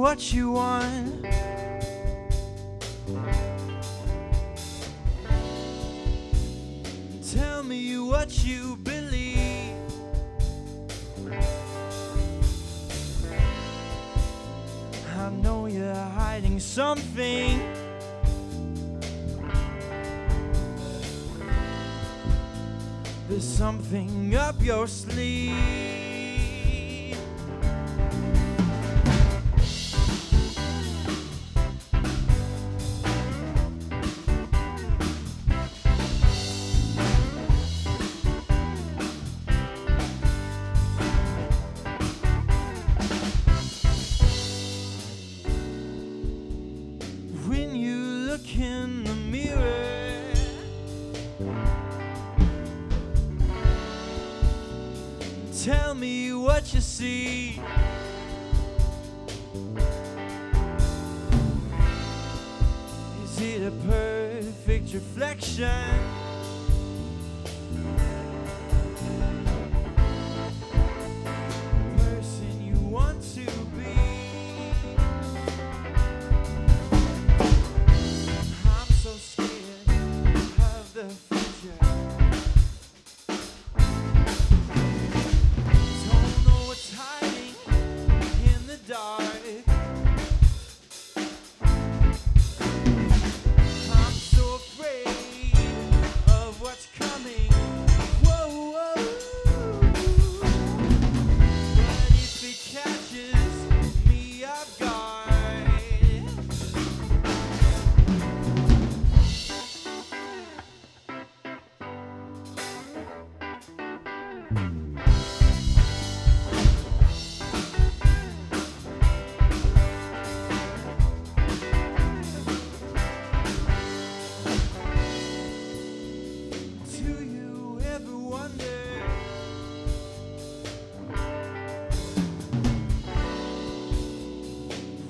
what you want. Tell me what you believe. I know you're hiding something. There's something up your sleeve. When you look in the mirror, tell me what you see. Is it a perfect reflection? The person you want to be? I'm so scared of the future. Hiding in the dark. I'm so afraid of what's coming. Whoa, whoa. What if it catches me off guard? Do you ever wonder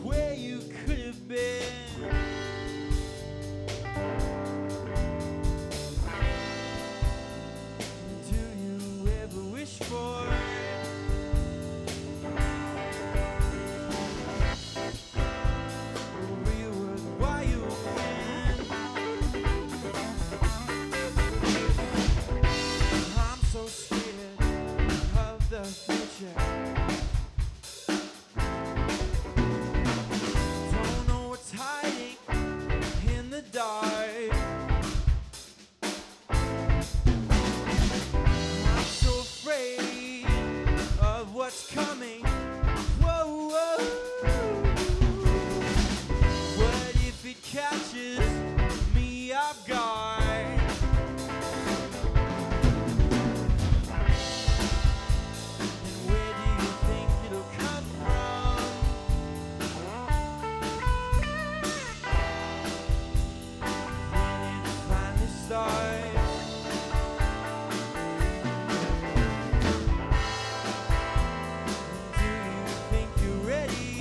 where you could have been? Do you ever wish for a real world while you win? I'm so scared of the future. Don't know what's hiding in the dark. I'm so afraid of what's coming. Whoa, whoa. What if it catches me off guard? Where do you think it'll come from? When it finally starts. Do you think you're ready,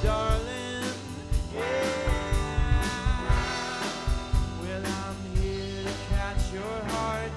darling? Yeah. Well, I'm here to catch your heart.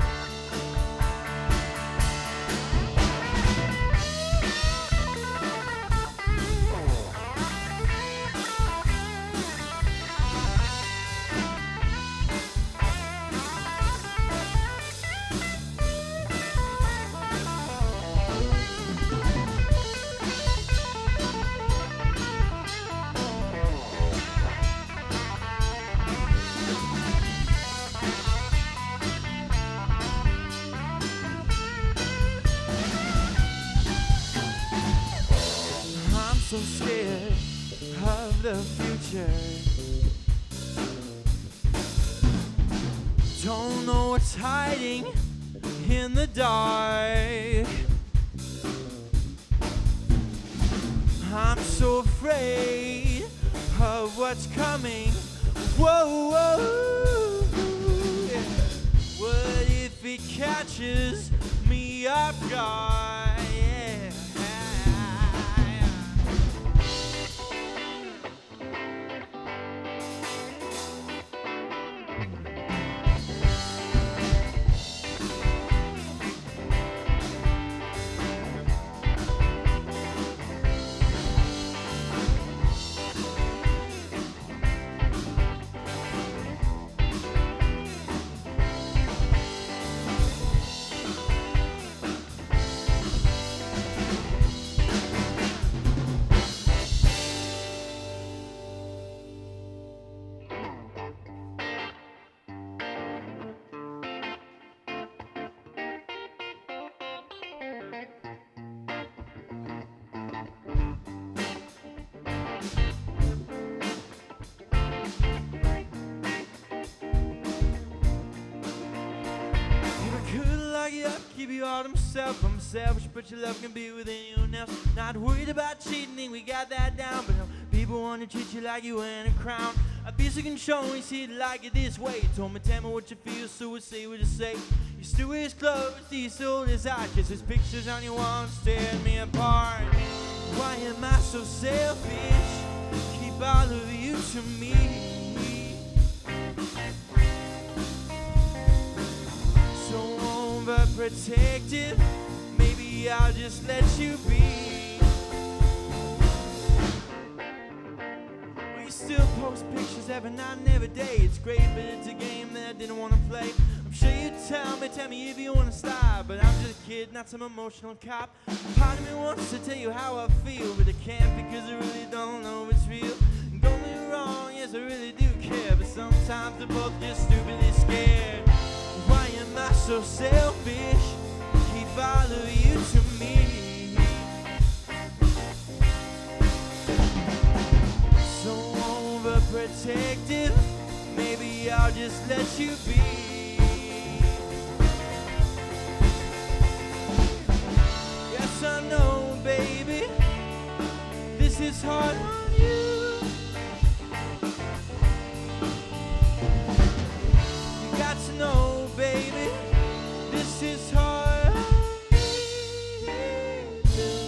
I'm so scared of the future. Don't know what's hiding in the dark. I'm so afraid of what's coming. Whoa, whoa. Yeah. What if it catches me off guard? Yeah. give you all to myself. I'm selfish, but your love can be with anyone else. Not worried about cheating, think we got that down. But no, people want to treat you like you wearing a crown. I feel so control when you see it like it this way. You told me, tell me what you feel, so we'll see what you say. You still wear his clothes, he sold his eyes. Kiss his pictures on your wall, tearing me apart. Why am I so selfish? Keep all of you to me. So overprotective, maybe I'll just let you be. We still post pictures every night and every day. It's great, but it's a game that I didn't want to play. I'm sure you tell me if you want to stop, but I'm just a kid, not some emotional cop. Part of me wants to tell you how I feel, but I can't because I really don't know if it's real. And don't get me wrong, yes I really do care, but sometimes they're both just stupidly scared. Why am I so selfish? Keep all of you to me. So overprotective, maybe I'll just let you be. Yes, I know, baby, this is hard on you. You got to know, baby, this is hard on me too.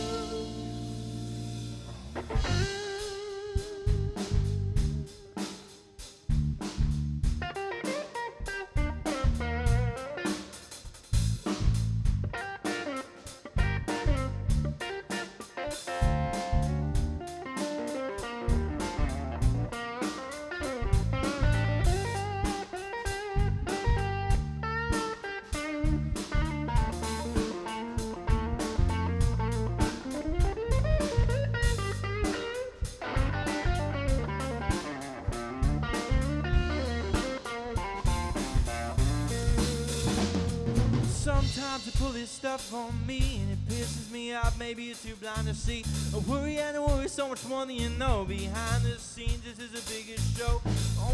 Sometimes you pull this stuff on me and it pisses me off, maybe you're too blind to see. I worry and I worry so much more than you know. Behind the scenes this is the biggest show.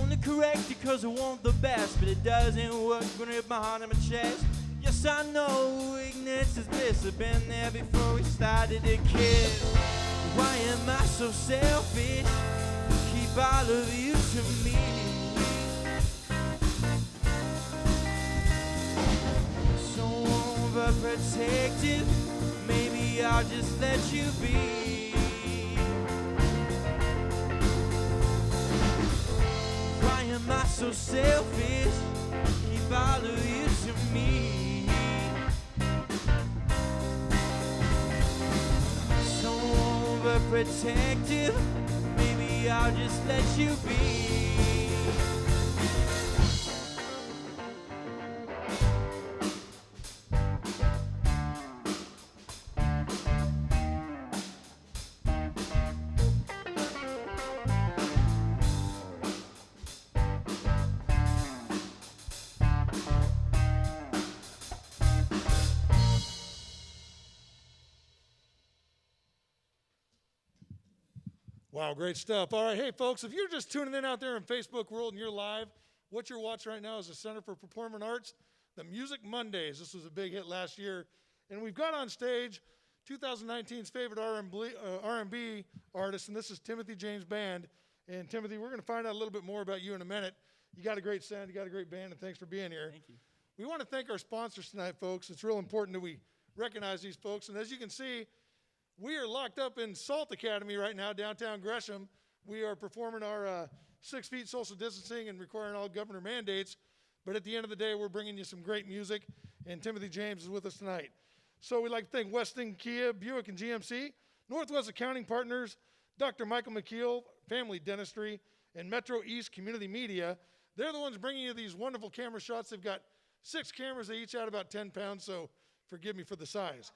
Only correct it cause I want the best, but it doesn't work when I rip my heart in my chest. Yes I know ignorance is bliss, I've been there before we started to kiss. Why am I so selfish? Keep all of you to me. Overprotective, maybe I'll just let you be. Why am I so selfish? Keep all of you to me. So overprotective, maybe I'll just let you be. Wow, great stuff. All right, hey, folks, if you're just tuning in out there in Facebook world and you're live, what you're watching right now is the Center for Performing Arts, the Music Mondays. This was a big hit last year. And we've got on stage 2019's favorite R&B artist, and this is Timothy James Band. And, Timothy, we're going to find out a little bit more about you in a minute. You got a great sound, you got a great band, and thanks for being here. Thank you. We want to thank our sponsors tonight, folks. It's real important that we recognize these folks. And as you can see, we are locked up in Salt Academy right now, downtown Gresham. We are performing our 6 feet social distancing and requiring all governor mandates. But at the end of the day, we're bringing you some great music, and Timothy James is with us tonight. So we'd like to thank Weston Kia, Buick, and GMC, Northwest Accounting Partners, Dr. Michael McKeel, Family Dentistry, and Metro East Community Media. They're the ones bringing you these wonderful camera shots. They've got 6 cameras. They each add about 10 pounds, so forgive me for the size.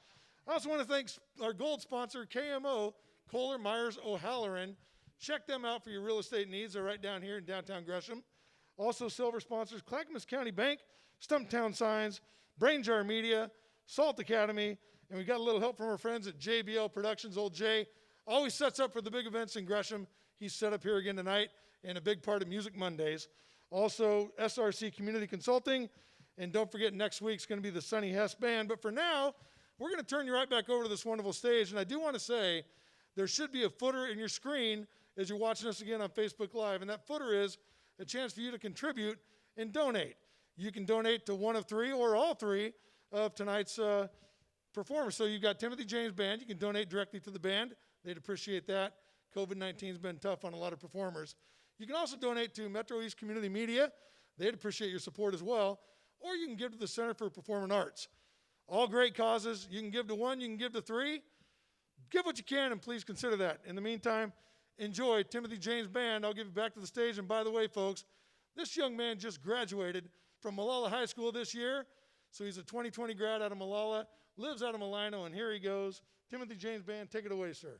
I also want to thank our gold sponsor, KMO, Kohler Myers O'Halloran. Check them out for your real estate needs. They're right down here in downtown Gresham. Also silver sponsors, Clackamas County Bank, Stumptown Signs, Brain Jar Media, Salt Academy, and we got a little help from our friends at JBL Productions. Old Jay always sets up for the big events in Gresham. He's set up here again tonight and a big part of Music Mondays. Also, SRC Community Consulting And don't forget, next week's going to be the Sunny Hess Band. But for now, we're going to turn you right back over to this wonderful stage. And I do want to say there should be a footer in your screen as you're watching us again on Facebook Live. And that footer is a chance for you to contribute and donate. You can donate to one of three or all three of tonight's performers. So you've got Timothy James Band. You can donate directly to the band. They'd appreciate that. COVID-19 has been tough on a lot of performers. You can also donate to Metro East Community Media. They'd appreciate your support as well. Or you can give to the Center for Performing Arts. All great causes. You can give to one, you can give to three. Give what you can, and please consider that. In the meantime, enjoy Timothy James Band. I'll give you back to the stage. And by the way, folks, this young man just graduated from Malala High School this year. So he's a 2020 grad out of Malala, lives out of Malino, and here he goes. Timothy James Band, take it away, sir.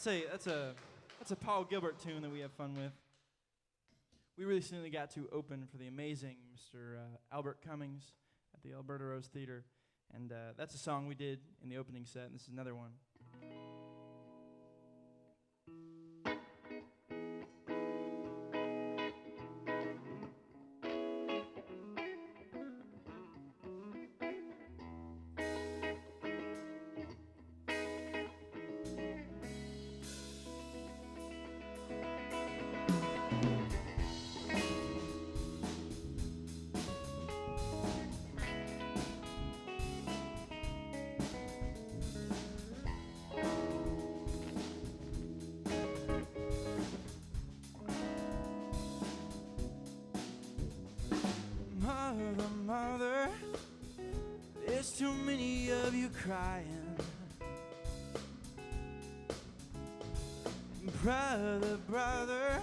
That's a Paul Gilbert tune that we have fun with. We recently got to open for the amazing Mr. Albert Cummings at the Alberta Rose Theater, and that's a song we did in the opening set, and this is another one. Mother, there's too many of you crying. Brother,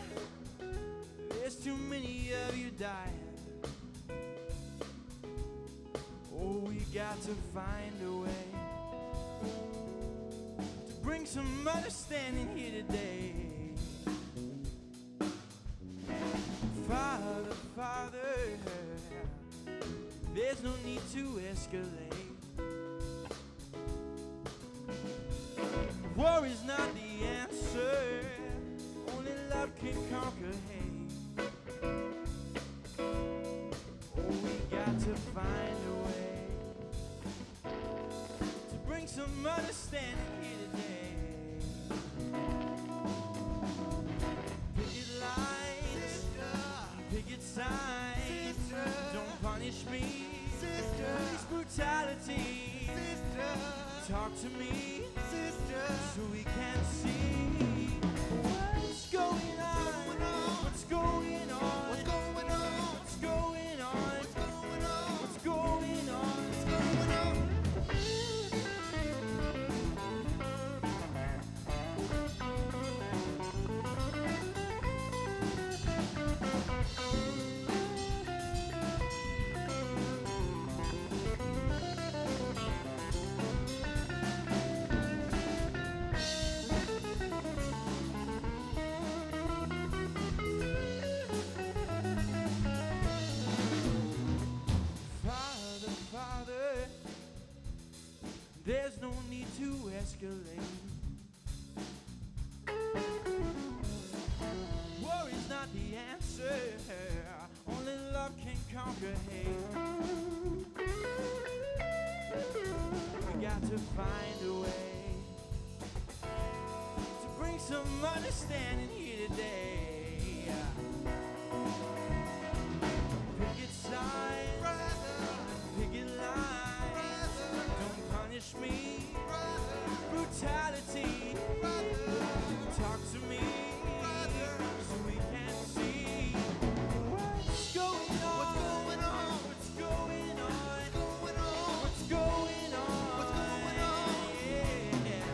there's too many of you dying. Oh, we got to find a way to bring some understanding here today. Father, there's no need to escalate. War is not the answer. Only love can conquer hate. Oh, we got to find a way to bring some understanding here today. Picket lines, picket signs, don't punish me. Police brutality. Talk to me, so we can see what's going on. What's going on? What's going on? What's going on? What's going on? There's no need to escalate. War is not the answer. Only love can conquer hate. We got to find a way to bring some understanding here today. Picket signs, picket lines, don't punish me. Brutality, talk to me, so we can see what's going on. What's going on? What's going on? What's going on? What's going on? Yeah.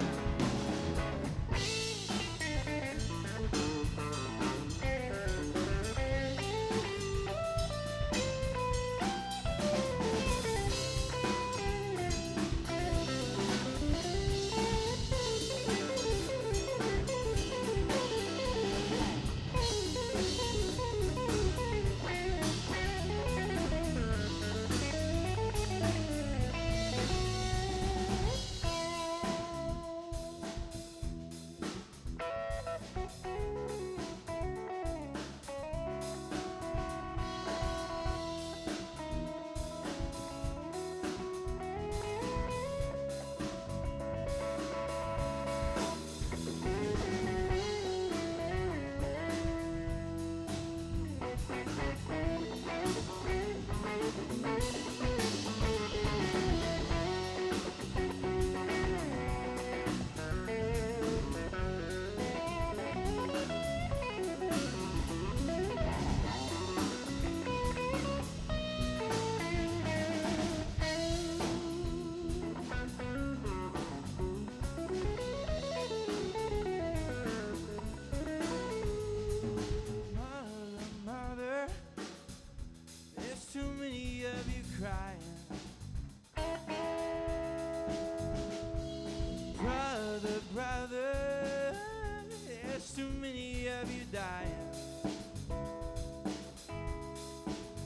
of you dying.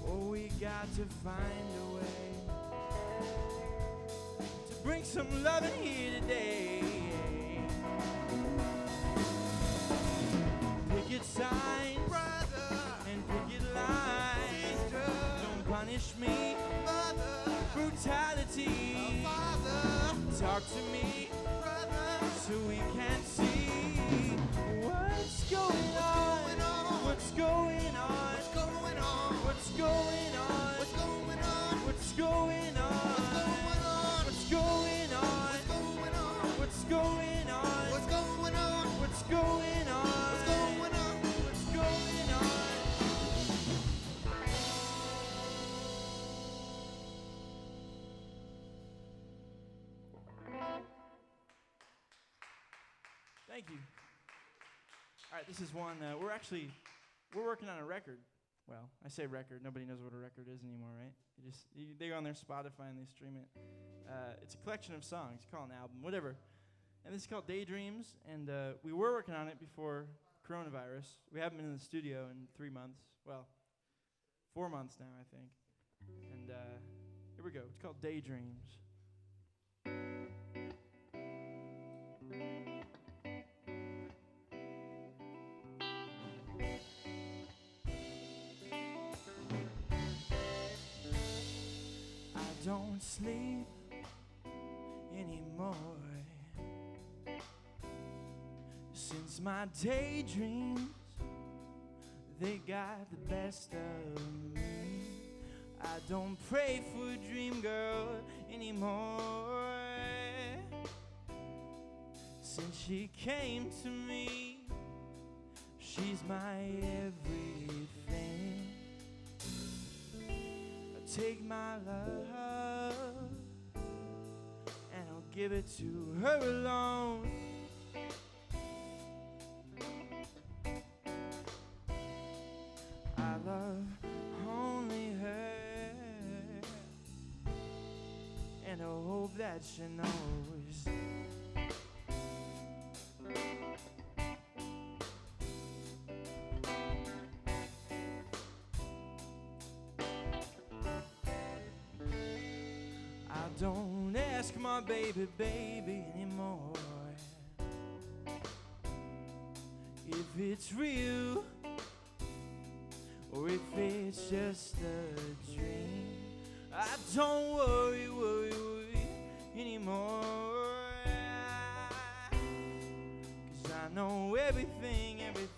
Oh, we got to find a way to bring some loving here today. Picket signs, brother, and picket lines. Sister, don't punish me, mother. Brutality, father. Talk to me, brother, so we can see what's going on. What's going on? What's going on? What's going on? What's going on? What's going on? What's going on? What's going on? What's going on? What's going on? What's going on? What's going on? What's going on? Thank you. All right, this is one. We're working on a record. Well, I say record. Nobody knows what a record is anymore, right? They go on their Spotify and they stream it. It's a collection of songs. You call it an album, whatever. And this is called Daydreams. And we were working on it before coronavirus. We haven't been in the studio in 3 months. Well, 4 months now, I think. And here we go. It's called Daydreams. Don't sleep anymore since my daydreams, they got the best of me. I don't pray for a dream girl anymore since she came to me. She's my everything. Take my love and I'll give it to her alone. I love only her and I hope that she knows. Don't ask my baby anymore if it's real or if it's just a dream. I don't worry anymore, 'cause I know everything is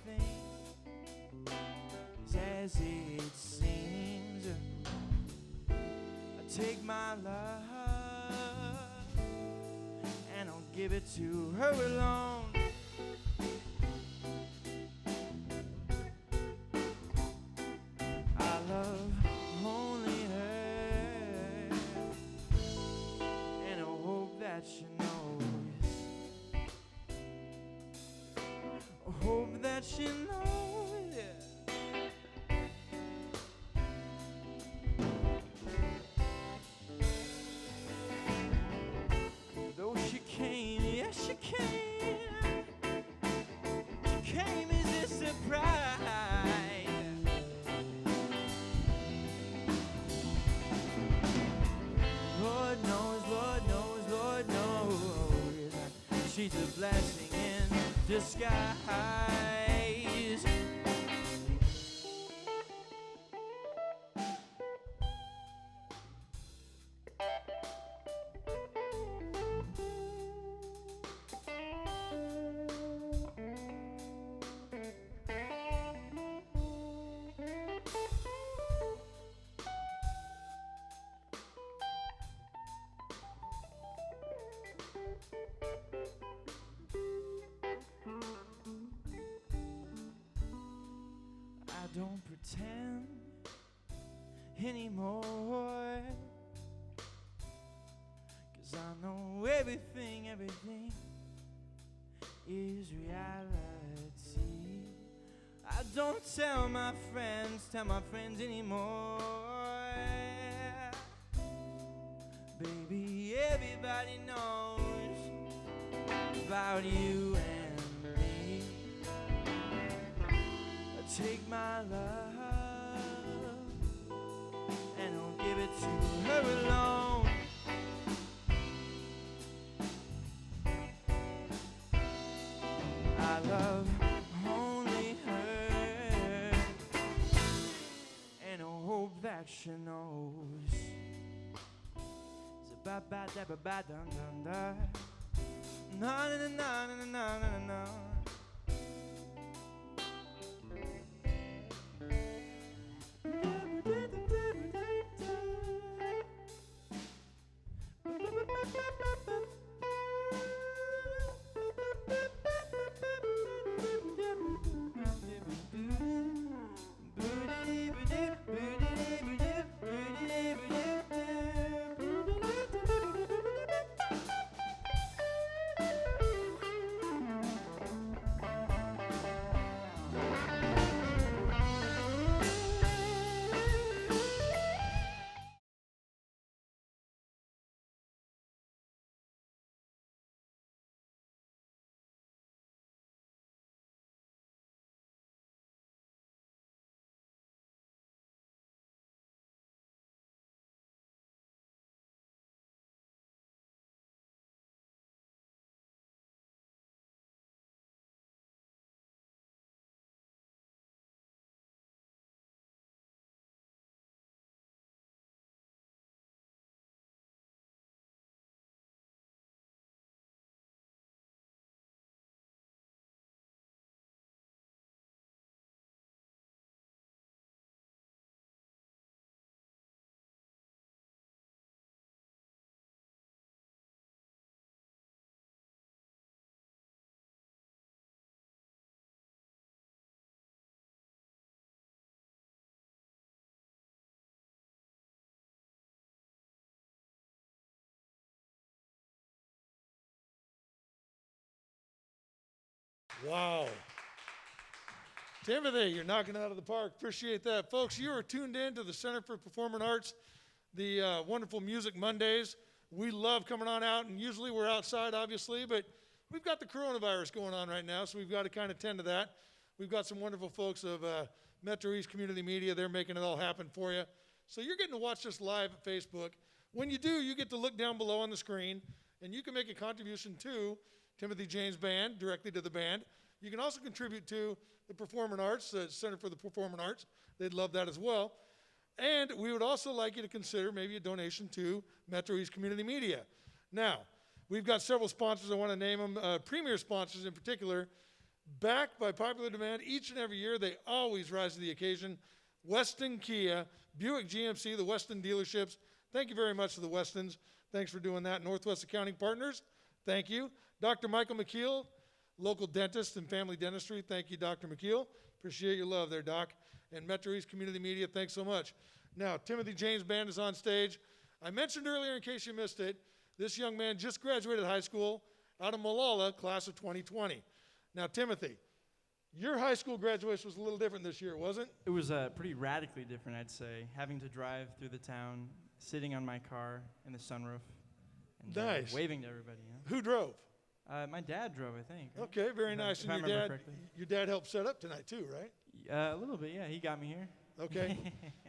as it seems. I take my love and I'll give it to her alone. I love only her and I hope that she knows. I hope that she knows, yeah. She came as a surprise. Lord knows, she's a blessing in disguise. I don't pretend anymore, 'cause I know everything is reality. I don't tell my friends anymore. Baby, everybody knows about you and me. take my love and I'll give it to her alone. I love only her, and I hope that she knows. Ba ba da ba ba dun dun da. Na na na na na na na na. Wow. Timothy, you're knocking it out of the park. Appreciate that. Folks, you are tuned in to the Center for Performing Arts, the wonderful Music Mondays. We love coming on out, and usually we're outside, obviously, but we've got the coronavirus going on right now, so we've got to kind of tend to that. We've got some wonderful folks of Metro East Community Media. They're making it all happen for you. So you're getting to watch this live at Facebook. When you do, you get to look down below on the screen, and you can make a contribution to Timothy James Band, directly to the band. You can also contribute to the Performing Arts, the Center for the Performing Arts. They'd love that as well. And we would also like you to consider maybe a donation to Metro East Community Media. Now, we've got several sponsors. I want to name them, premier sponsors in particular. Backed by popular demand each and every year, they always rise to the occasion. Weston Kia, Buick GMC, the Weston dealerships. Thank you very much to the Westons. Thanks for doing that. Northwest Accounting Partners, thank you. Dr. Michael McKeel, local dentist and family dentistry. Thank you, Dr. McKeel. Appreciate your love there, Doc. And Metro East Community Media, thanks so much. Now, Timothy James Band is on stage. I mentioned earlier, in case you missed it, this young man just graduated high school out of Molalla, class of 2020. Now, Timothy, your high school graduation was a little different this year, wasn't it? It was pretty radically different, I'd say. Having to drive through the town, sitting on my car in the sunroof, and nice. Waving to everybody. You know? Who drove? My dad drove, I think. Right? Okay, very nice. If I And remember your dad helped set up tonight too, right? A little bit, yeah. He got me here. Okay.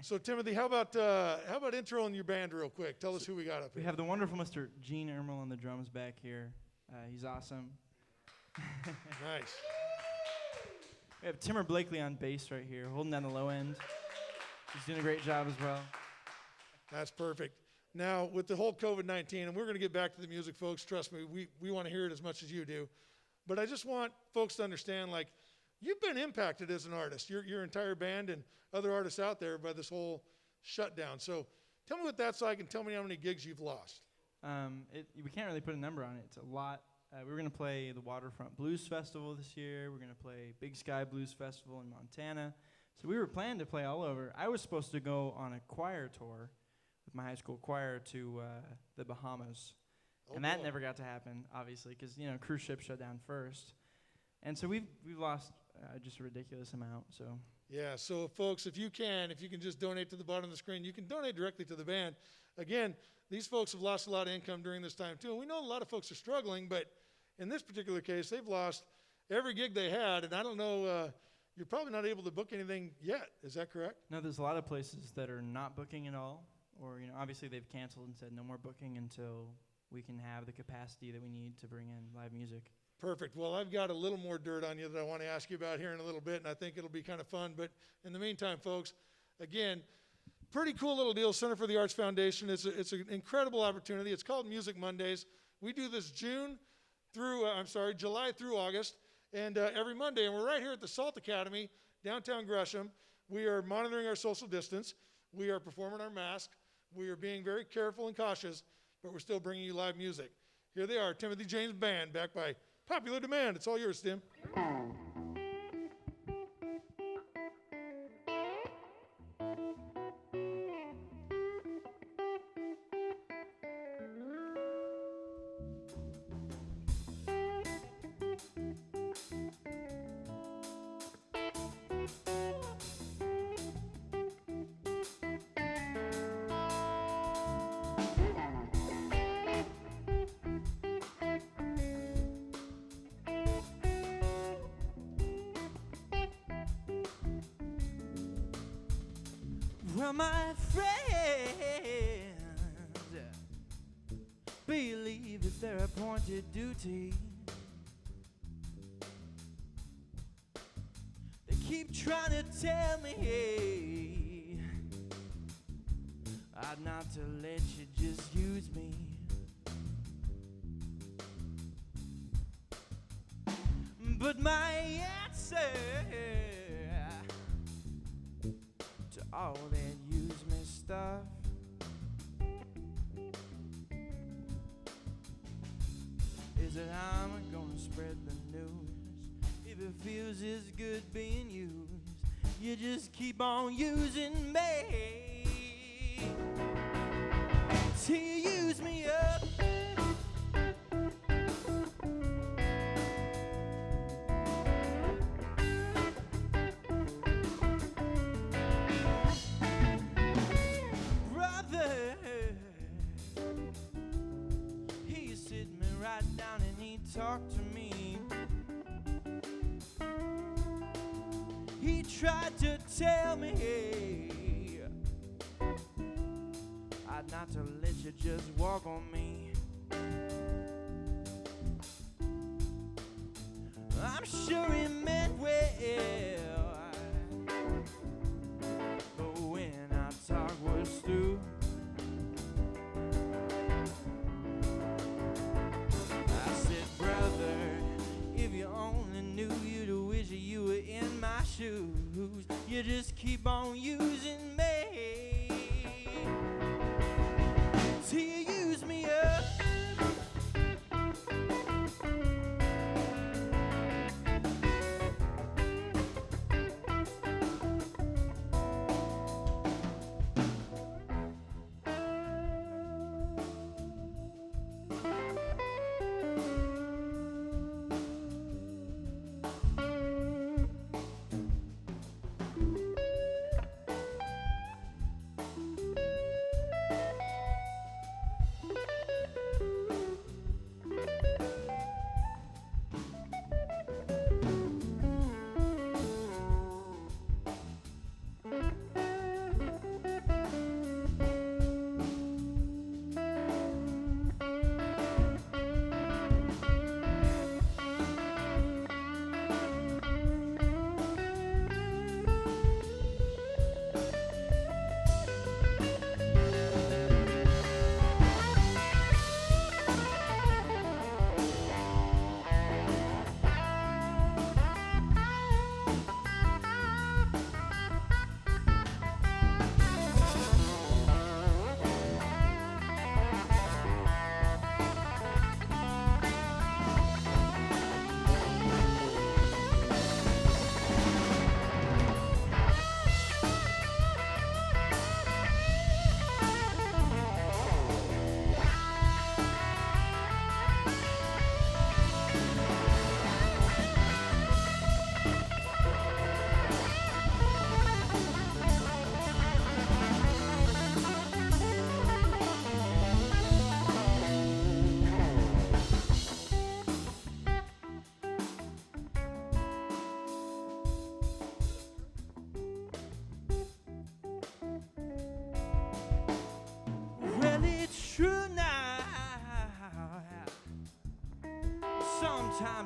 So Timothy, how about introing your band real quick? Tell us who we got up here. We have the wonderful Mr. Gene Ermel on the drums back here. He's awesome. Nice. We have Timmer Blakely on bass right here, holding down the low end. He's doing a great job as well. That's perfect. Now, with the whole COVID-19, and we're going to get back to the music, folks. Trust me, we want to hear it as much as you do. But I just want folks to understand, like, you've been impacted as an artist, your entire band and other artists out there by this whole shutdown. So tell me what that's like and tell me how many gigs you've lost. We can't really put a number on it. It's a lot. We're going to play the Waterfront Blues Festival this year. We're going to play Big Sky Blues Festival in Montana. So we were planning to play all over. I was supposed to go on a choir tour with my high school choir to the Bahamas. And that never got to happen, obviously, because, cruise ships shut down first. And so we've lost just a ridiculous amount. So yeah, so folks, if you can just donate to the bottom of the screen, you can donate directly to the band. Again, these folks have lost a lot of income during this time, too. And we know a lot of folks are struggling, but in this particular case, they've lost every gig they had. And I don't know you're probably not able to book anything yet. Is that correct? No, there's a lot of places that are not booking at all, or obviously they've canceled and said no more booking until we can have the capacity that we need to bring in live music. Perfect. Well, I've got a little more dirt on you that I want to ask you about here in a little bit, and I think it'll be kind of fun. But in the meantime, folks, again, pretty cool little deal. Center for the Arts Foundation. It's an incredible opportunity. It's called Music Mondays. We do this July through August, and every Monday. And we're right here at the Salt Academy, downtown Gresham. We are monitoring our social distance. We are performing our mask. We are being very careful and cautious, but we're still bringing you live music. Here they are, Timothy James Band, backed by popular demand. It's all yours, Tim. Well, my friends believe it's their appointed duty. They keep trying to tell me I'd not to let you just use me. But my answer to all that use me stuff is that I'm gonna spread the news. If it feels as good being used, you just keep on using me till you use me up. Talk to me. He tried to tell me I'd not to let you just walk on me. I'm sure he meant well, but when our talk was through, if you only knew, you'd wish you were in my shoes. You just keep on using me till you use me up.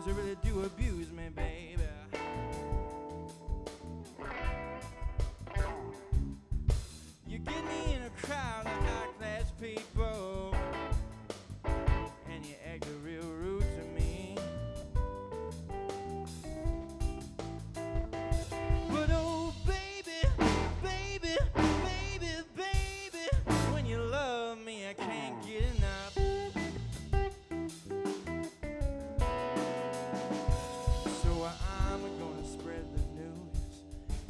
sometimes they really do abuse me, baby. You get me in a crowd of high-class people, and you act real rude to me. But oh, baby, baby, baby, baby, when you love me, I can't get enough. So I'm gonna spread the news.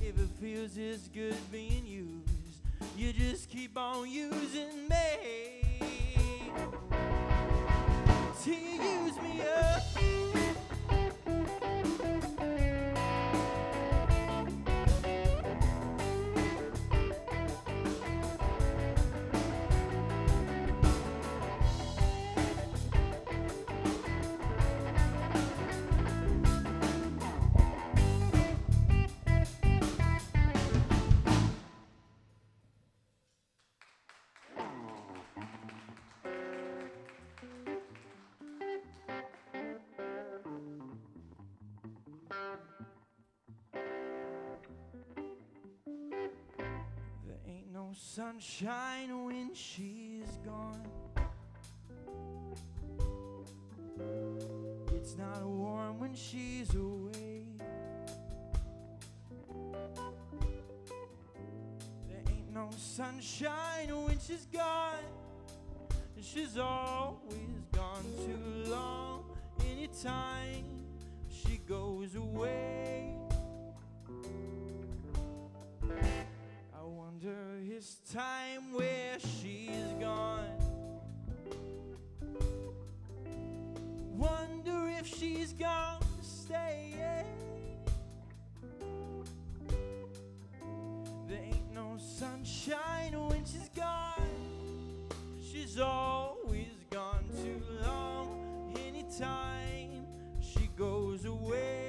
If it feels as good being used, you just keep on using me till you use me up. There ain't no sunshine when she's gone. It's not warm when she's away. There ain't no sunshine when she's gone. She's always gone too long. Anytime she goes away, I wonder this time where she's gone. Wonder if she's gonna stay. There ain't no sunshine when she's gone. She's always gone too long. Anytime she goes away.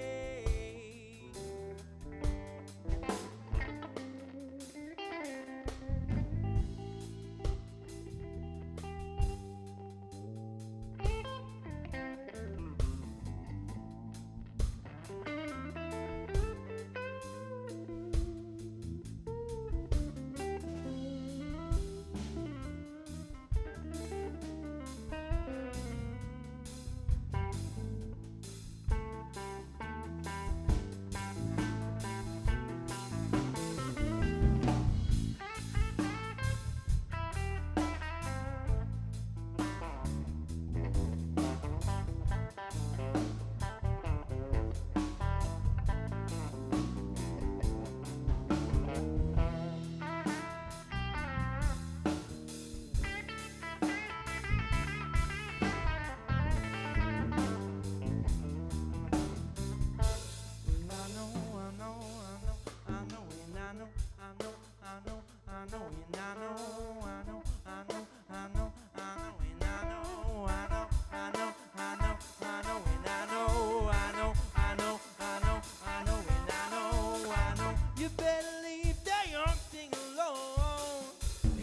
You better leave that young thing alone.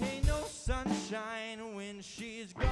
Ain't no sunshine when she's gone.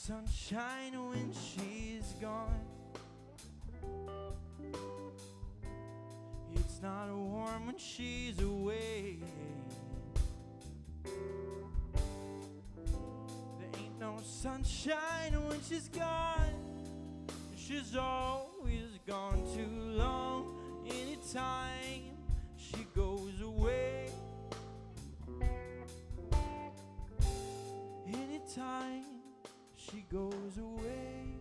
Sunshine when she's gone. It's not warm when she's away. There ain't no sunshine when she's gone. she's always gone too long. Anytime she goes away, anytime she goes away,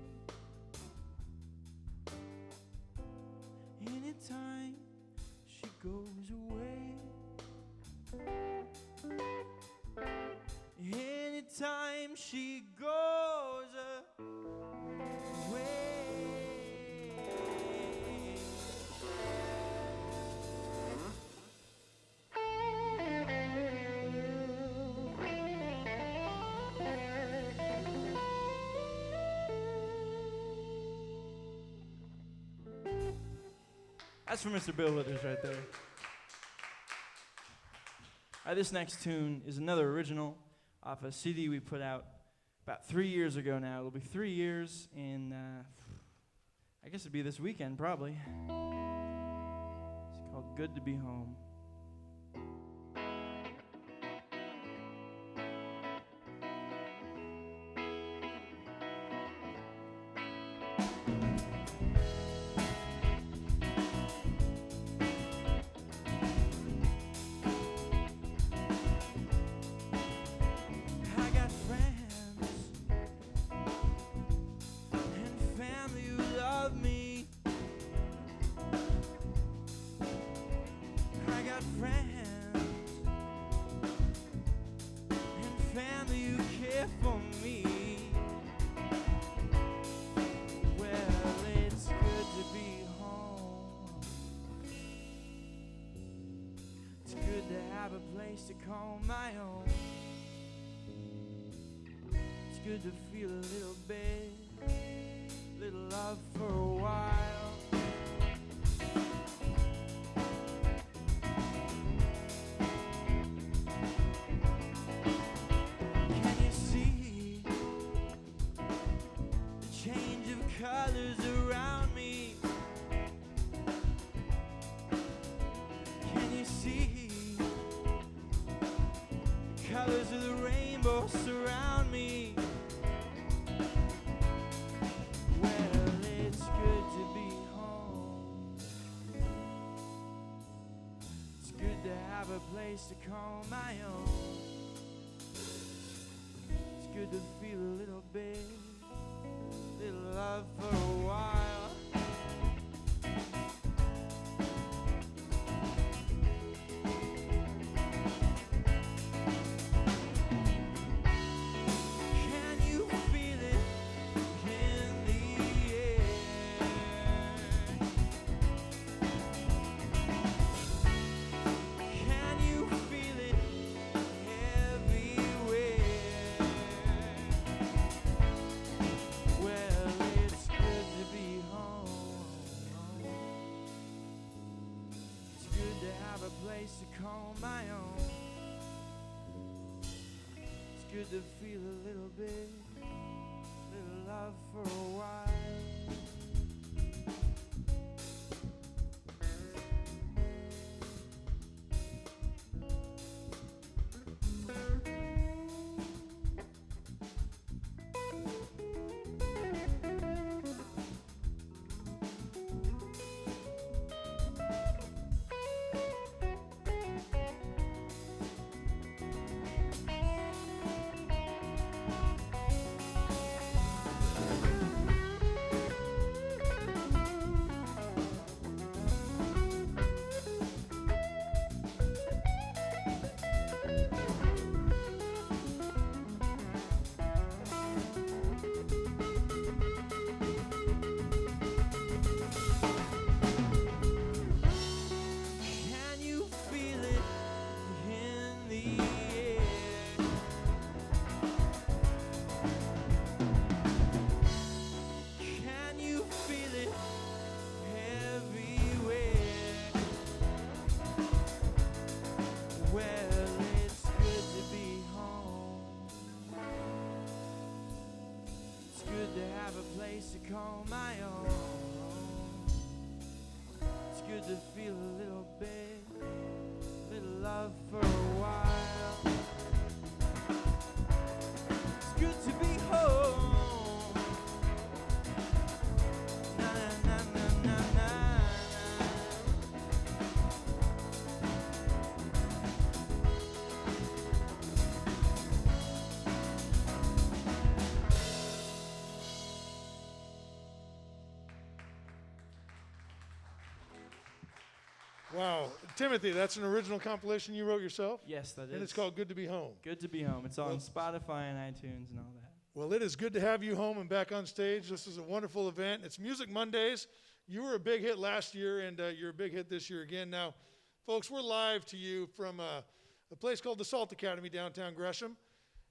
anytime she goes away, anytime she goes away. That's for Mr. Bill Withers right there. This next tune is another original off a CD we put out about 3 years ago now. It'll be 3 years in, I guess it'd be this weekend probably. It's called Good to Be Home. To call my own. It's good to feel a little bit, little love for a while. Can you see the change of colors around me? Can you see colors of the rainbow surround me? Well, it's good to be home. It's good to have a place to call my own. It's good to feel a little bit, little love for a while. To call my own. It's good to feel a little bit, little love for a while. To call my own. It's good to feel a little bit, little love for a while. It's good to be home. Wow. Timothy, that's an original compilation you wrote yourself? Yes, that is. And it's called Good to Be Home. Good to Be Home. It's on Spotify and iTunes and all that. Well, it is good to have you home and back on stage. This is a wonderful event. It's Music Mondays. You were a big hit last year, and you're a big hit this year again. Now, folks, we're live to you from a place called the Salt Academy downtown Gresham.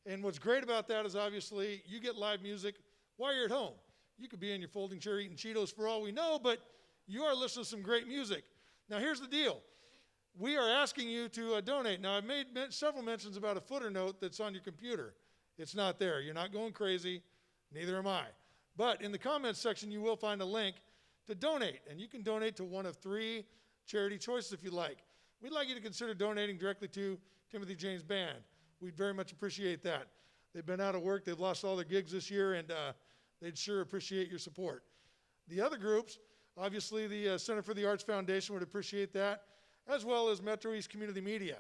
And what's great about that is obviously you get live music while you're at home. You could be in your folding chair eating Cheetos for all we know, but you are listening to some great music. Now, here's the deal. We are asking you to donate. Now, I've made several mentions about a footer note that's on your computer. It's not there. You're not going crazy. Neither am I. But in the comments section, you will find a link to donate. And you can donate to one of 3 charity choices if you like. We'd like you to consider donating directly to Timothy James Band. We'd very much appreciate that. They've been out of work. They've lost all their gigs this year, and they'd sure appreciate your support. The other groups, obviously the Center for the Arts Foundation would appreciate that, as well as Metro East Community Media.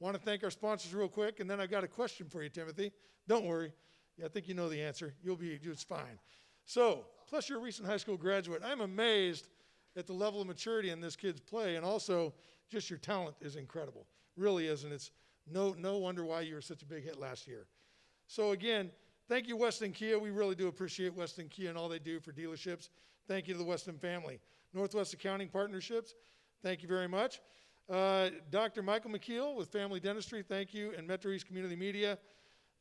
Want to thank our sponsors real quick, and then I've got a question for you, Timothy. Don't worry. Yeah, I think you know the answer. It's fine. So, plus you're a recent high school graduate. I'm amazed at the level of maturity in this kid's play, and also just your talent is incredible. Really is, and it's no wonder why you were such a big hit last year. So again, thank you, Weston Kia. We really do appreciate Weston Kia and all they do for dealerships. Thank you to the Weston family. Northwest Accounting Partnerships, thank you very much. Dr. Michael McKeel with Family Dentistry, thank you. And Metro East Community Media,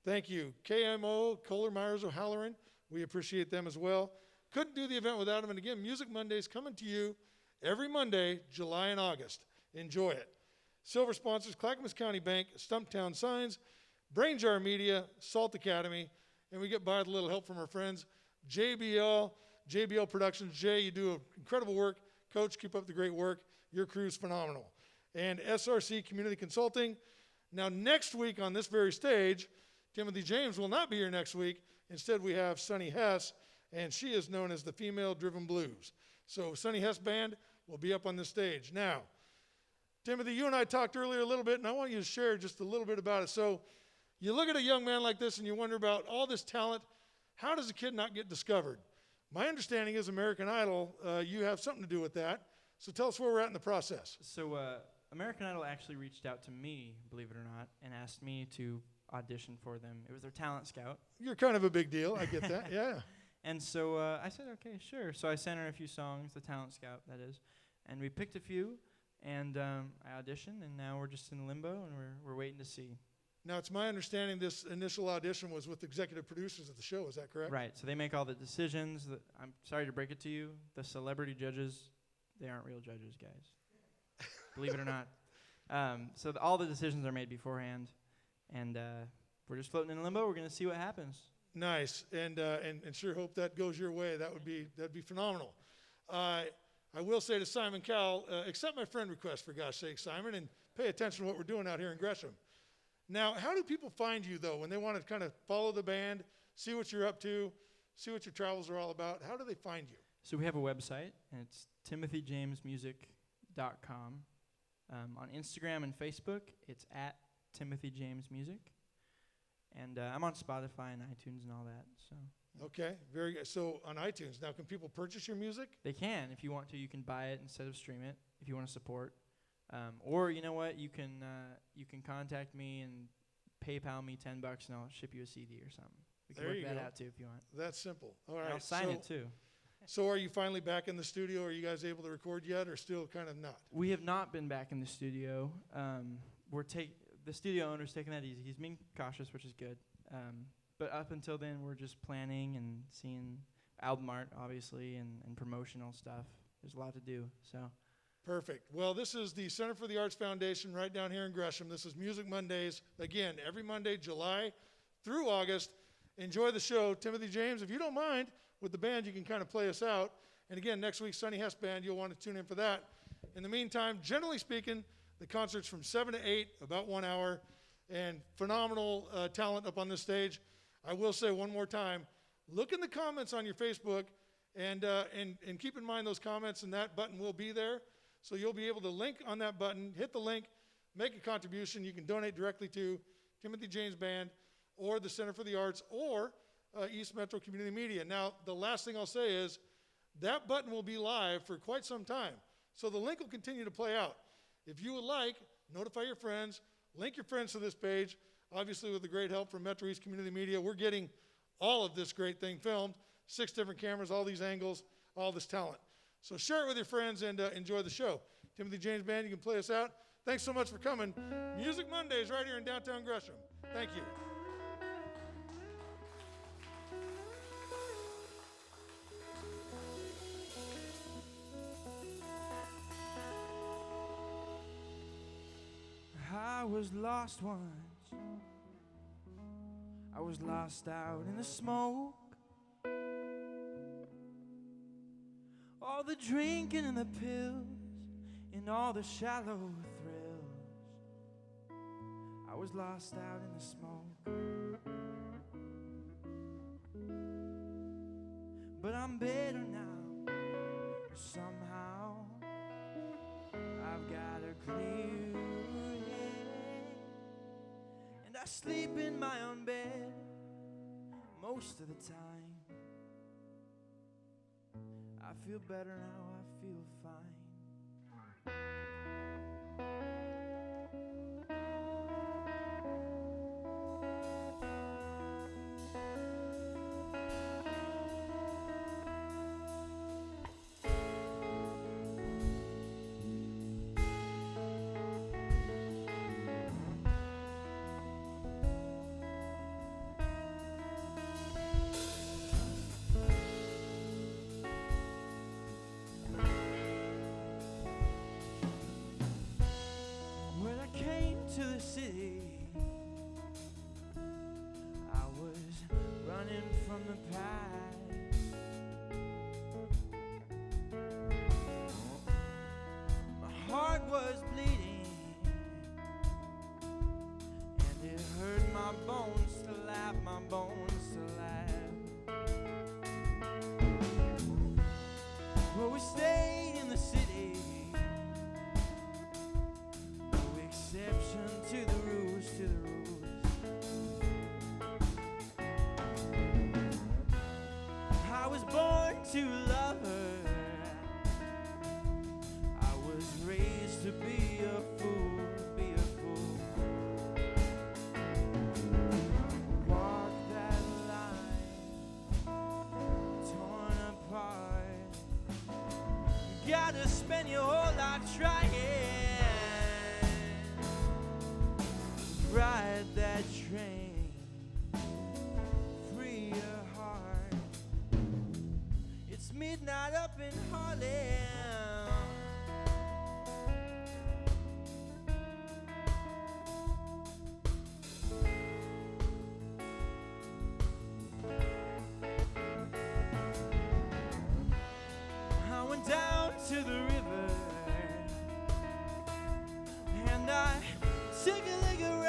thank you. KMO, Kohler Myers O'Halloran, we appreciate them as well. Couldn't do the event without them. And again, Music Mondays coming to you every Monday, July and August. Enjoy it. Silver sponsors, Clackamas County Bank, Stumptown Signs, Brain Jar Media, Salt Academy, and we get by with a little help from our friends, JBL Productions. Jay, you do incredible work. Coach, keep up the great work. Your crew's phenomenal. And SRC Community Consulting. Now, next week on this very stage, Timothy James will not be here next week. Instead, we have Sunny Hess, and she is known as the Female Driven Blues. So Sunny Hess Band will be up on the stage. Now, Timothy, you and I talked earlier a little bit, and I want you to share just a little bit about it. So you look at a young man like this, and you wonder about all this talent. How does a kid not get discovered? My understanding is American Idol, you have something to do with that. So tell us where we're at in the process. So American Idol actually reached out to me, believe it or not, and asked me to audition for them. It was their talent scout. You're kind of a big deal. I get that, yeah. And so I said, okay, sure. So I sent her a few songs, the talent scout, that is. And we picked a few, and I auditioned, and now we're just in limbo, and we're waiting to see. Now, it's my understanding this initial audition was with executive producers of the show. Is that correct? Right. So they make all the decisions. I'm sorry to break it to you. The celebrity judges, they aren't real judges, guys. Believe it or not. So all the decisions are made beforehand, and we're just floating in limbo. We're going to see what happens. Nice, and sure hope that goes your way. That'd be phenomenal. I will say to Simon Cowell, accept my friend request, for gosh sake, Simon, and pay attention to what we're doing out here in Gresham. Now, how do people find you, though, when they want to kind of follow the band, see what you're up to, see what your travels are all about? How do they find you? So we have a website, and it's timothygamesmusic.com. On Instagram and Facebook, it's at timothygamesmusic. And I'm on Spotify and iTunes and all that. So Okay, very good. So on iTunes, now can people purchase your music? they can. If you want to, you can buy it instead of stream it if you want to support. Or you know what, you can contact me and PayPal me $10 and I'll ship you a CD or something. We can There work you that go. out too if you want. That's simple. All And right. I'll sign it too. So are you finally back in the studio? Are you guys able to record yet, or still kind of not? We have not been back in the studio. The studio owner's taking that easy. He's being cautious, which is good. But up until then, we're just planning and seeing album art, obviously, and promotional stuff. There's a lot to do. So. Perfect. Well, this is the Center for the Arts Foundation right down here in Gresham. This is Music Mondays. Again, every Monday, July through August. Enjoy the show. Timothy James, if you don't mind, with the band, you can kind of play us out. And again, next week, Sunny Hess Band, you'll want to tune in for that. In the meantime, generally speaking, the concert's from 7 to 8, about 1 hour, and phenomenal talent up on this stage. I will say one more time, look in the comments on your Facebook, and keep in mind those comments, and that button will be there. So you'll be able to link on that button, hit the link, make a contribution. You can donate directly to Timothy James Band or the Center for the Arts or East Metro Community Media. Now, the last thing I'll say is that button will be live for quite some time. So the link will continue to play out. If you would like, notify your friends, link your friends to this page. Obviously, with the great help from Metro East Community Media, we're getting all of this great thing filmed, 6 different cameras, all these angles, all this talent. So share it with your friends and enjoy the show. Timothy James Band, you can play us out. Thanks so much for coming. Music Mondays right here in downtown Gresham. Thank you. I was lost once. I was lost out in the smoke. All the drinking and the pills and all the shallow thrills. I was lost out in the smoke. But I'm better now. Somehow I've got a clear head, and I sleep in my own bed most of the time. I feel better now, I feel fine. To the city, I was running from the past. My heart was bleeding, and it hurt my bones to laugh, my bones to laugh. Well, we stayed in the city, exception to the rules, to the rules. I was born to love her. I was raised to be a fool, be a fool. Walk that line, torn apart. You gotta spend your whole life trying. Ride that train, free your heart. It's midnight up in Harlem. I went down to the river and I took a look around.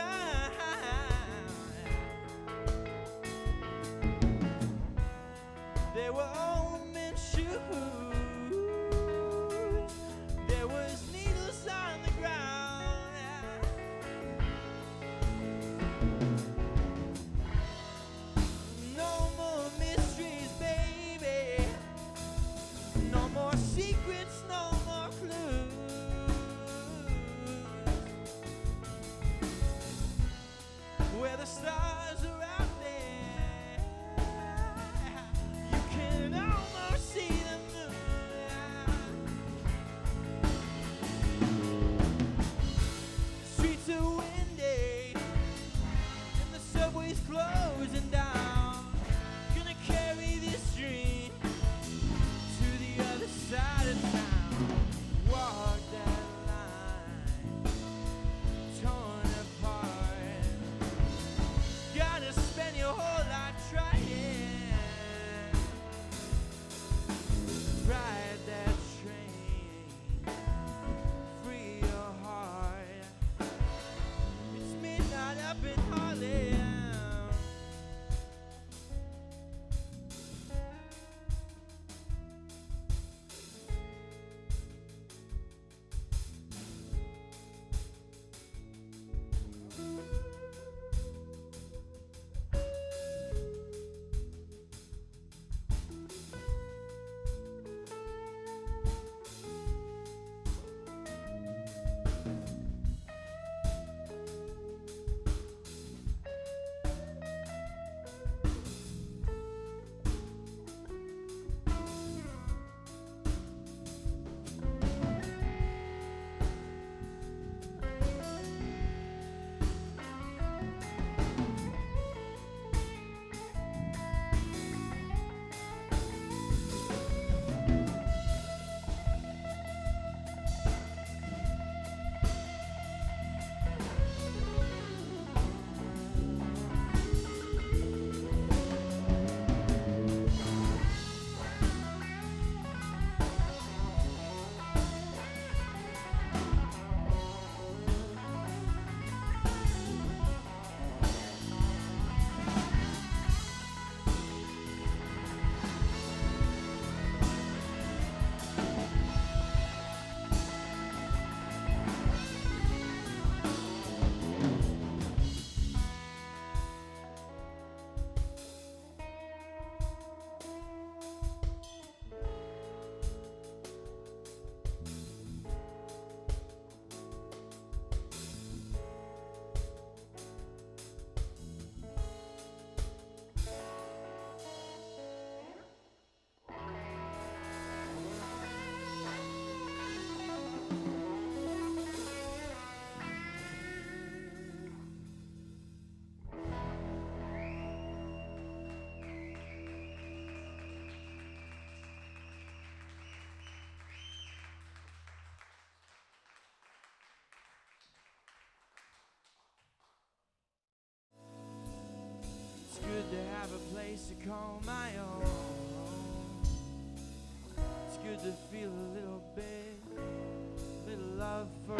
place to call my own. It's good to feel a little bit, little love for